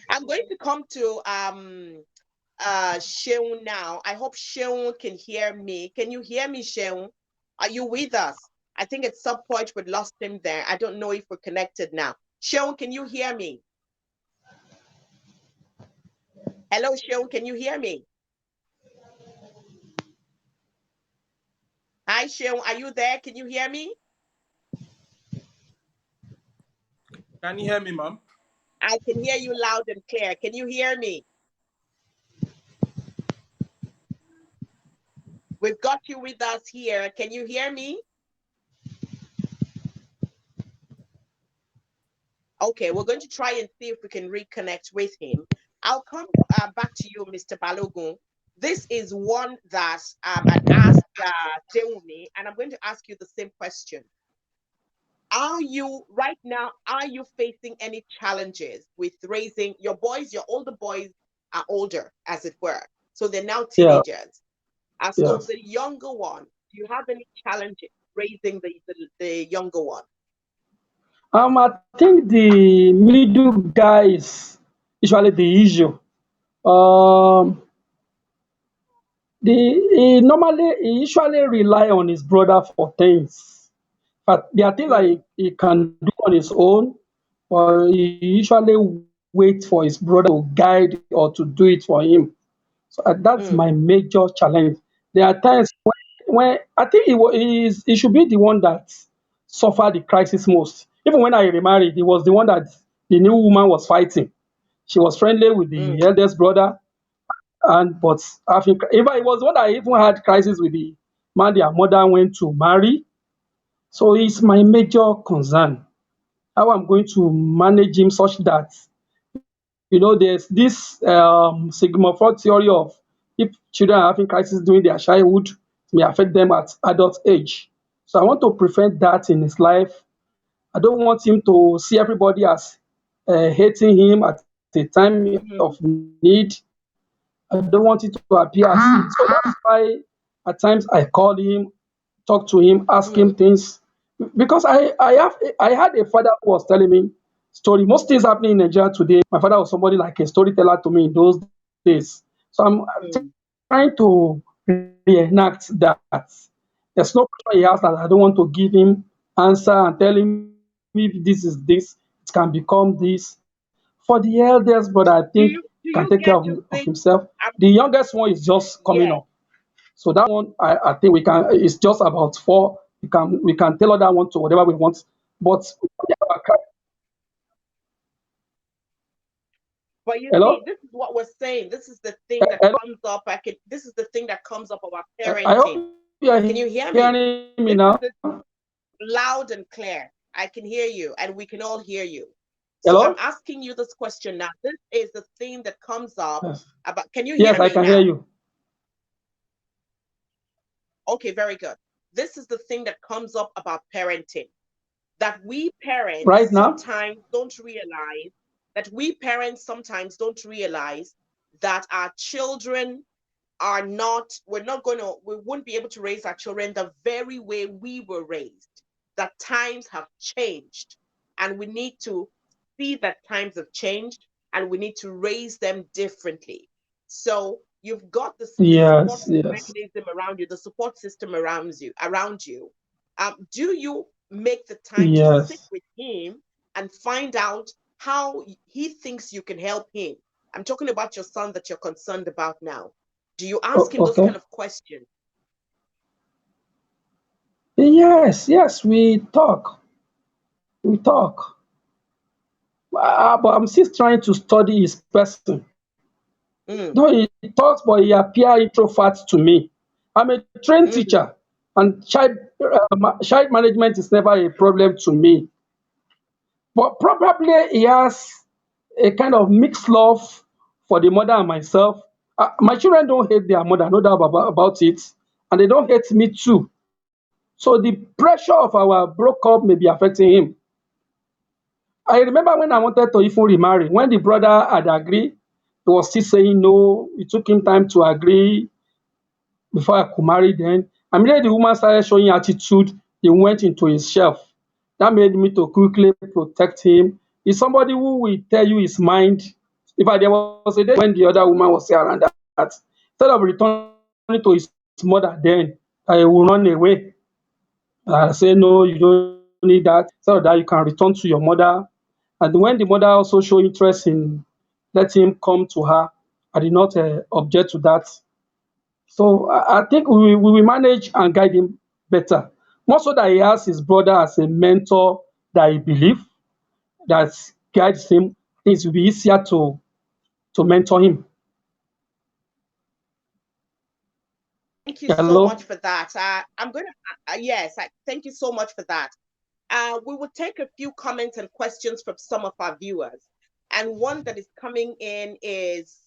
A: I'm going to come to Sheun now. I hope Sheun can hear me. Can you hear me, Sheun? Are you with us? I think at some point we lost him there. I don't know if we're connected now. Sheun, can you hear me? Hello, Sheun, can you hear me? Hi, Sheun, are you there? Can you hear me?
C: Can you hear me, ma'am?
A: I can hear you loud and clear. Can you hear me? We've got you with us here. Can you hear me? Okay, we're going to try and see if we can reconnect with him. I'll come back to you, Mr. Balogun. This is one that I asked Deumi, and I'm going to ask you the same question. Are you, right now, are you facing any challenges with raising your boys? Your older boys are older, as it were. So they're now
D: Yeah,
A: teenagers. So
D: yes.
A: the younger one, do you have any challenges raising the younger one?
D: I think the middle guy is usually the issue. Um, he usually rely on his brother for things, but there are things that
A: Mm,
D: he can do on his own, or he usually wait for his brother to guide or to do it for him. So that's
A: mm,
D: my major challenge. There are times when I think he should be the one that suffered the crisis most. Even when I remarried, he was the one that the new woman was fighting. She was friendly with
A: mm,
D: the eldest brother, and but having even it was the one that even had crisis with the man their mother went to marry. So it's my major concern how I'm going to manage him such that there's this sigma 4 theory of if children are having crisis during their childhood, it may affect them at adult age. So I want to prevent that in his life. I don't want him to see everybody as hating him at a time of
A: mm,
D: need. I don't want it to appear as it. So that's why at times I call him, talk to him, ask him things.
A: mm,
D: Because I had a father who was telling me story. Most things happening in Nigeria today, my father was somebody like a storyteller to me in those days. So I'm trying
A: mm.
D: to reenact that. There's no question he asked that I don't want to give him answer and tell him if this is this, it can become this. For the eldest brother, I think can take care
A: Do
D: of
A: you
D: himself.
A: to
D: The
A: think?
D: youngest one is just coming up.
A: Yeah,
D: So that one, I think we can. It's just about four. We can tailor that one to whatever we want. But
A: but you
D: hello,
A: see, this is what we're saying. This is the thing that
D: hello.
A: comes up. This is the thing that comes up about
D: I hope
A: parenting.
D: you are hearing
A: Can you
D: me
A: hear
D: now.
A: me? This is the loud and clear. I can hear you, and we can all hear you. So
D: Hello.
A: I'm asking you this question now. This is the theme that comes up
D: Yes.
A: about. Can you
D: Yes,
A: hear
D: I
A: me
D: can hear
A: now?
D: you.
A: Okay, very good. This is the thing that comes up about parenting, that we parents
D: Right now.
A: sometimes don't realize that our children are not, we wouldn't be able to raise our children the very way we were raised, that times have changed, and we need to see that times have changed, and we need to raise them differently. So you've got the support
D: Yes. Yes.
A: mechanism around you, the support system around you. Do you make the time to sit
D: Yes.
A: with him and find out how he thinks you can help him? I'm talking about your son that you're concerned about now. Do you ask him those kind
D: Okay.
A: of questions?
D: Yes. Yes. We talk. We talk. But I'm still trying to study his person.
A: Mm,
D: Though he talks, but he appear introvert to me. I'm a trained
A: mm,
D: teacher, and child management is never a problem to me. But probably he has a kind of mixed love for the mother and myself. My children don't hate their mother, no doubt about it, and they don't hate me too. So the pressure of our breakup may be affecting him. I remember when I wanted to even remarry, when the brother had agreed, he was still saying no. It took him time to agree before I could marry then. Immediately the woman started showing attitude, he went into his shelf. That made me to quickly protect him. He's somebody who will tell you his mind. In fact, there was a day when the other woman was there around that. Instead of returning to his mother then, I will run away. I say, no, you don't need that. So that you can return to your mother. And when the mother also show interest in let him come to her, I did not object to that. So I think we will manage and guide him better. More so that he has his brother as a mentor that he believes that guides him. It will be easier to mentor him.
A: thank you so
D: Hello.
A: much for that. I'm going to, yes, thank you so much for that. We will take a few comments and questions from some of our viewers. And one that is coming in is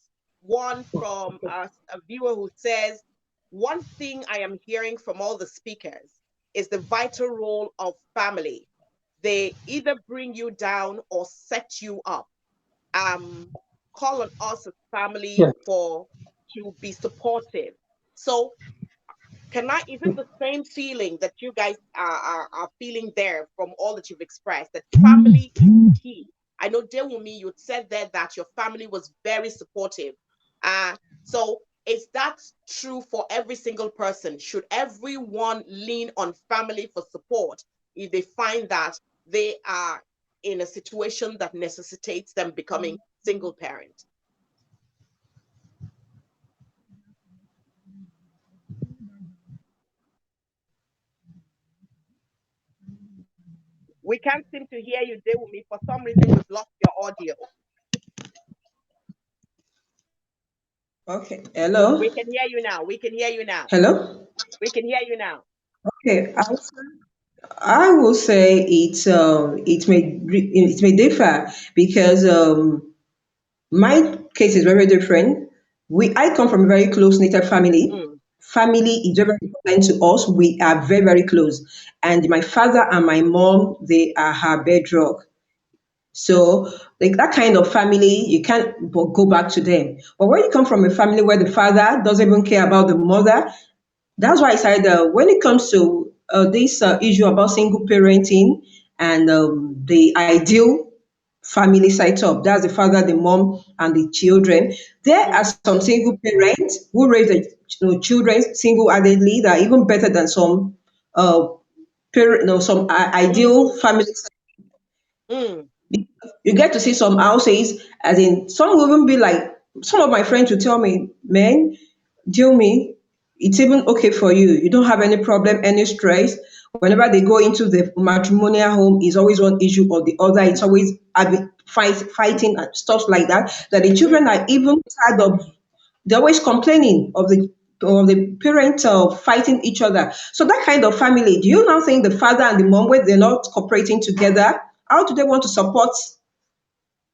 A: one from a viewer who says, one thing I am hearing from all the speakers is the vital role of family. They either bring you down or set you up. Um, Call on us as family
D: Yeah.
A: for to be supportive. So Is it the same feeling that you guys are feeling there from all that you've expressed, that family is key? I know, Dewumi, you said there that your family was very supportive. So is that true for every single person? Should everyone lean on family for support if they find that they are in a situation that necessitates them becoming single parent? We can't seem to hear you, Dewumi. For some reason, we've lost your audio.
B: Okay. Hello.
A: We can hear you now. We can hear you now.
B: Hello.
A: We can hear you now.
B: Okay. I will say it may differ because my case is very different. I come from a very close knitted family.
A: Mm,
B: Family is very important to us. We are very, very close. And my father and my mom, they are her bedrock. So, like that kind of family, you can't go back to them. But when you come from a family where the father doesn't even care about the mother, that's why I said when it comes to this issue about single parenting and the ideal family setup, that's the father, the mom, and the children. There are
A: mm,
B: some single parents who raise the children single-handedly that are even better than some some ideal
A: mm,
B: family.
A: mm,
B: You get to see some houses, as in some will even be like, some of my friends will tell me, man, deal me, it's even okay for you. You don't have any problem, any stress. Whenever they go into the matrimonial home, it's always one issue or the other. It's always fighting and stuff like that. That the children
A: mm,
B: are even tired of, they're always complaining of the parents fighting each other. So that kind of family, do you now think the father and the mom, where they're not cooperating together, how do they want to support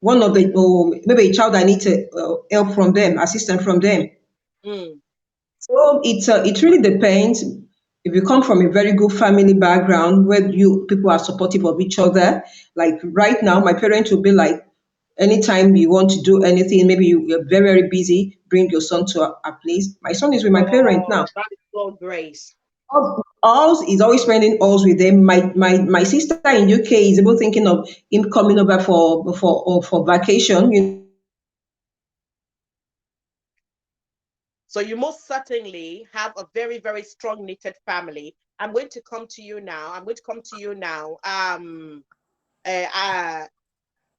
B: one of the, or maybe a child that needs help from them, assistance from them?
A: mm.
B: So it really depends. If you come from a very good family background where you people are supportive of each other, like right now, my parents will be like, anytime you want to do anything, maybe you're very, very busy, bring your son to a place. My son is with my parent now.
A: Oh, that is so great.
B: Alls is always spending alls with them. My sister in UK is even thinking of him coming over for vacation.
A: So you most certainly have a very, very strong knitted family. I'm going to come to you now. I'm going to come to you now. Uh, uh,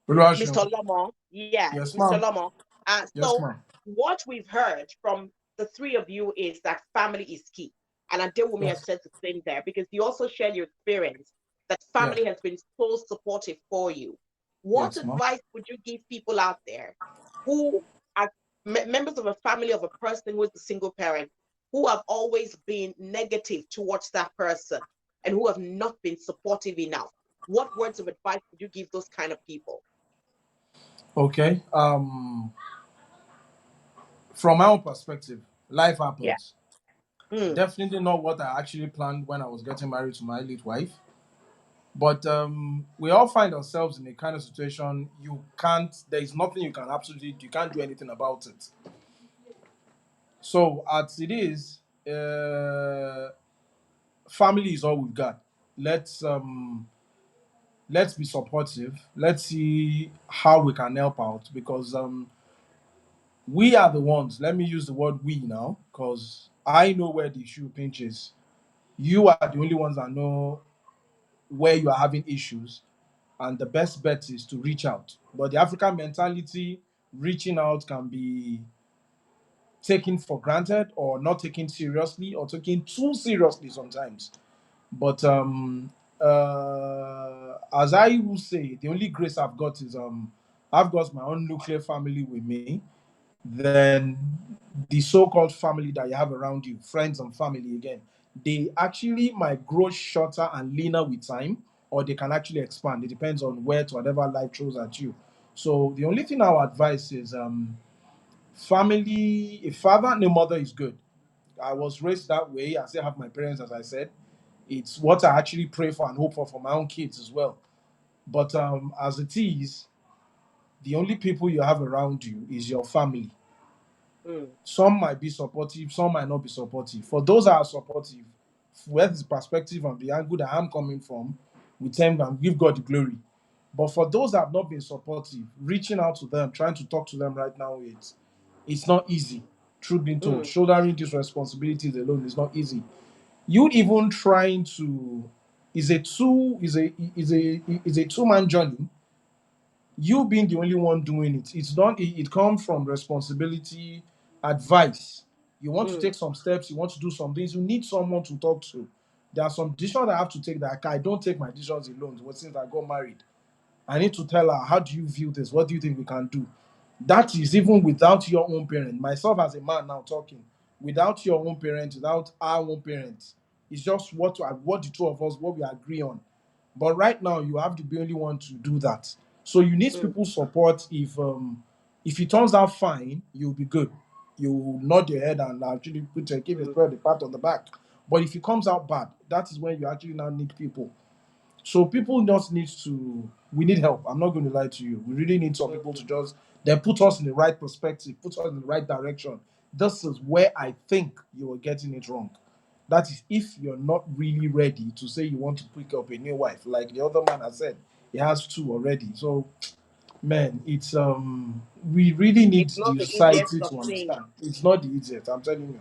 C: Oluwaseun.
A: Mr. Lomo. Yes,
C: Yes,
A: Mr.
C: ma'am.
A: Lomo.
C: Yes,
A: So
C: ma'am.
A: what we've heard from the three of you is that family is key. And Adewumi has
C: Yes.
A: said the same there because you also shared your experience that
C: Yeah.
A: family has been so supportive for you. What
C: Yes, ma'am.
A: advice would you give people out there who are members of a family of a person who is a single parent, who have always been negative towards that person and who have not been supportive enough? What words of advice would you give those kind of people?
C: Okay. From my own perspective, life
A: Yeah.
C: happens.
A: Mm,
C: Definitely not what I actually planned when I was getting married to my late wife. But we all find ourselves in a kind of situation you can't. There is nothing you can absolutely. You can't do anything about it. So as it is, family is all we've got. Let's um, let's be supportive. Let's see how we can help out because we are the ones. Let me use the word we now because I know where the shoe pinches. You are the only ones that know where you are having issues, and the best bet is to reach out. But the African mentality, reaching out can be taken for granted or not taken seriously or taken too seriously sometimes. But as I will say, the only grace I've got is I've got my own nuclear family with me. Then the so-called family that you have around you, friends and family again, they actually might grow shorter and leaner with time, or they can actually expand. It depends on whatever life throws at you. So the only thing I would advise is family, a father and a mother is good. I was raised that way. I still have my parents, as I said. It's what I actually pray for and hope for my own kids as well. But as it is, the only people you have around you is your family. Some might be supportive, some might not be supportive. For those that are supportive, where the perspective and the angle that I'm coming from, we thank and give God the glory. But for those that have not been supportive, reaching out to them, trying to talk to them right now, it's not easy. Truth being told, shouldering these responsibilities alone is not easy. You even trying to is a two-man journey. You being the only one doing it, it's not it comes from responsibility, advice. You want to take some steps, you want to do some things, you need someone to talk to. There are some decisions I have to take that I don't take my decisions alone. Since I got married, I need to tell her, how do you view this? What do you think we can do? That is even without your own parent. Myself as a man now talking, without your own parent, without our own parents, it's just what the two of us, what we agree on. But right now, you have to be the only one to do that. So you need people's support. If it turns out fine, you'll be good. You nod your head and actually give a spread the pat on the back. But if it comes out bad, that is when you actually now need people. So people just need to. We need help. I'm not going to lie to you. We really need some people to just then put us in the right perspective, put us in the right direction. This is where I think you are getting it wrong. That is if you're not really ready to say you want to pick up a new wife, like the other man has said, he has two already. So man, it's we really need
A: It's not
C: the
A: the easiest
C: society
A: of
C: to
A: things.
C: understand. It's not the easiest. I'm telling you.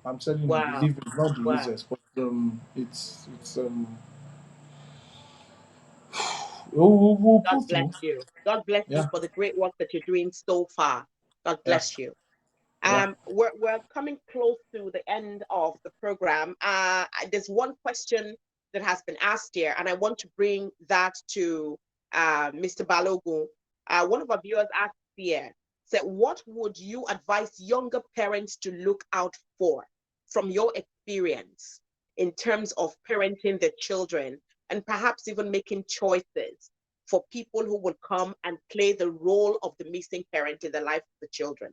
C: I'm telling you,
A: Wow.
C: believe me, it's not the
A: Wow.
C: easiest. But it's we'll
A: God
C: pull
A: bless
C: through.
A: you. God bless you
C: Yeah,
A: for the great work that you're doing so far. God
C: yeah,
A: bless you.
C: yeah.
A: We're coming close to the end of the program. There's one question that has been asked here, and I want to bring that to Mr. Balogun. One of our viewers asked here, said, what would you advise younger parents to look out for from your experience in terms of parenting their children and perhaps even making choices for people who would come and play the role of the missing parent in the life of the children?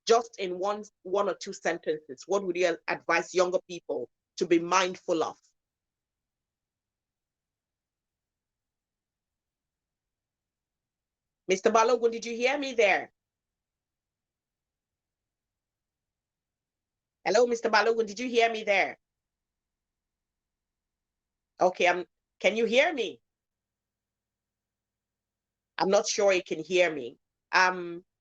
A: Just in one or two sentences, what would you advise younger people to be mindful of? Mr. Balogun, did you hear me there? Hello, Mr. Balogun, did you hear me there? Okay, can you hear me? I'm not sure you can hear me.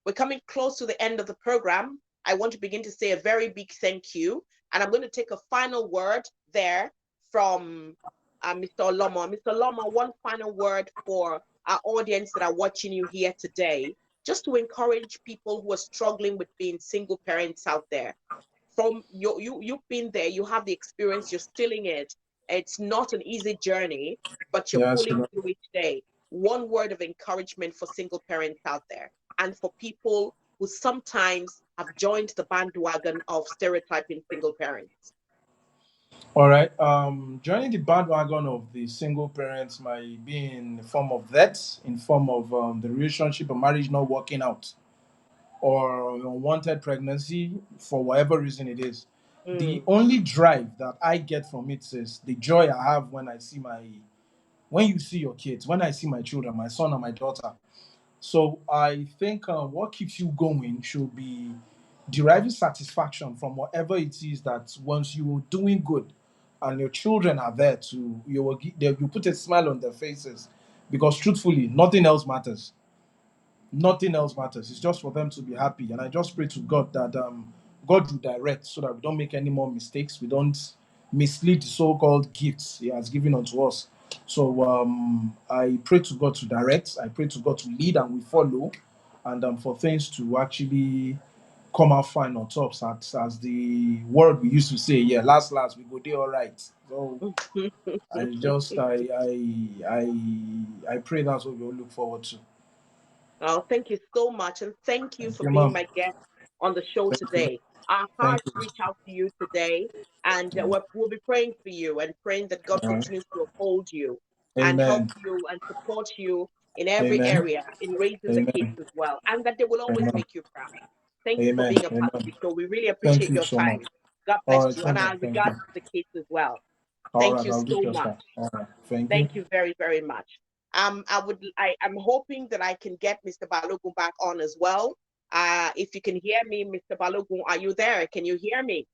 A: We're coming close to the end of the program. I want to begin to say a very big thank you. And I'm going to take a final word there from Mr. Olomo. Mr. Olomo, one final word for our audience that are watching you here today, just to encourage people who are struggling with being single parents out there. From you've been there, you have the experience, you're still in it. It's not an easy journey, but you're
C: Yes, you
A: pulling
C: know.
A: through each day. One word of encouragement for single parents out there, and for people who sometimes have joined the bandwagon of stereotyping single parents.
C: All right. Joining the bandwagon of the single parents might be in the form of that, in form of the relationship or marriage not working out, or unwanted pregnancy for whatever reason it is. The
A: Mm,
C: only drive that I get from it is the joy I have when you see your kids, when I see my children, my son and my daughter. So I think what keeps you going should be deriving satisfaction from whatever it is that once you're doing good and your children are there to you put a smile on their faces, because truthfully nothing else matters. Nothing else matters. It's just for them to be happy. And I just pray to God that God will direct so that we don't make any more mistakes. We don't mislead the so-called gifts He has given unto us. So I pray to God to direct. I pray to God to lead and we follow, and for things to actually come out fine on top. As the word we used to say, yeah, last we go there all right. So I just I pray that's what we'll look forward to.
A: Oh, thank you so much. And thank you
C: Thank
A: for
C: you,
A: being
C: ma'am.
A: my guest on the show
C: Thank you.
A: today. Our
C: Thank
A: hearts
C: you.
A: reach out to you today, and
C: Yeah.
A: we'll be praying for you and praying that God
C: All right.
A: continues to uphold you and help
C: Amen.
A: you and support you in every
C: Amen.
A: area in raising the kids
C: Amen.
A: as well, and that they will always
C: Amen.
A: make you proud. Thank you for
C: Amen.
A: being a part of
C: Amen.
A: the show. We really
C: Thank
A: appreciate
C: you
A: your
C: so much.
A: time. God
C: All
A: bless
C: right.
A: you. And
C: Thank you.
A: our
C: Thank
A: regards
C: you.
A: to the kids as well.
C: All
A: Thank
C: right.
A: you
C: I'll do
A: so
C: just
A: much.
C: that. All right. Thank you.
A: Thank you very, very much. I'm hoping that I can get Mr. Balogun back on as well. If you can hear me, Mr. Balogun, are you there? Can you hear me?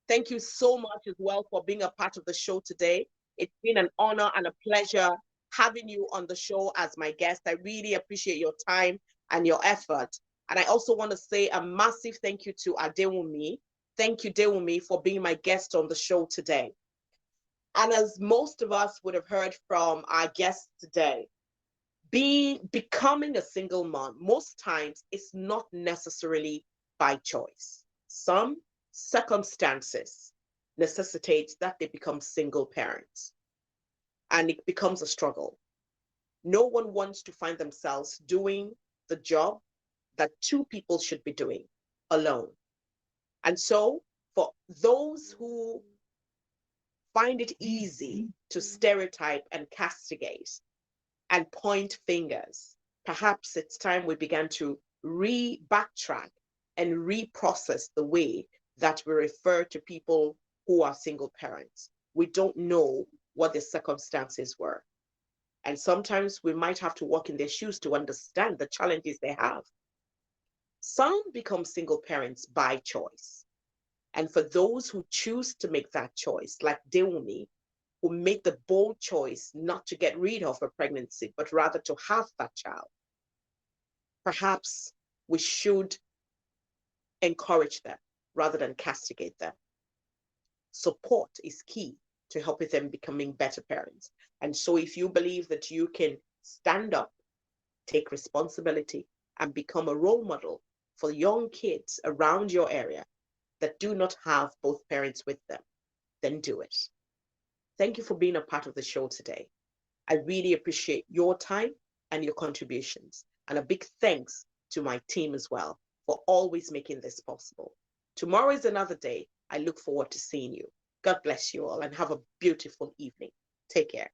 A: Thank you so much as well for being a part of the show today. It's been an honor and a pleasure having you on the show as my guest. I really appreciate your time and your effort. And I also want to say a massive thank you to Adewumi. Thank you, Dewumi, for being my guest on the show today. And as most of us would have heard from our guests today, becoming a single mom, most times it's not necessarily by choice. Some circumstances necessitate that they become single parents, and it becomes a struggle. No one wants to find themselves doing the job that two people should be doing alone. And so for those who find it easy to stereotype and castigate and point fingers, perhaps it's time we began to backtrack and reprocess the way that we refer to people who are single parents. We don't know what the circumstances were. And sometimes we might have to walk in their shoes to understand the challenges they have. Some become single parents by choice. And for those who choose to make that choice, like Dewumi, who made the bold choice not to get rid of a pregnancy, but rather to have that child, perhaps we should encourage them rather than castigate them. Support is key to helping them becoming better parents. And so if you believe that you can stand up, take responsibility, and become a role model for young kids around your area that do not have both parents with them, then do it. Thank you for being a part of the show today. I really appreciate your time and your contributions. And a big thanks to my team as well for always making this possible. Tomorrow is another day. I look forward to seeing you. God bless you all and have a beautiful evening. Take care.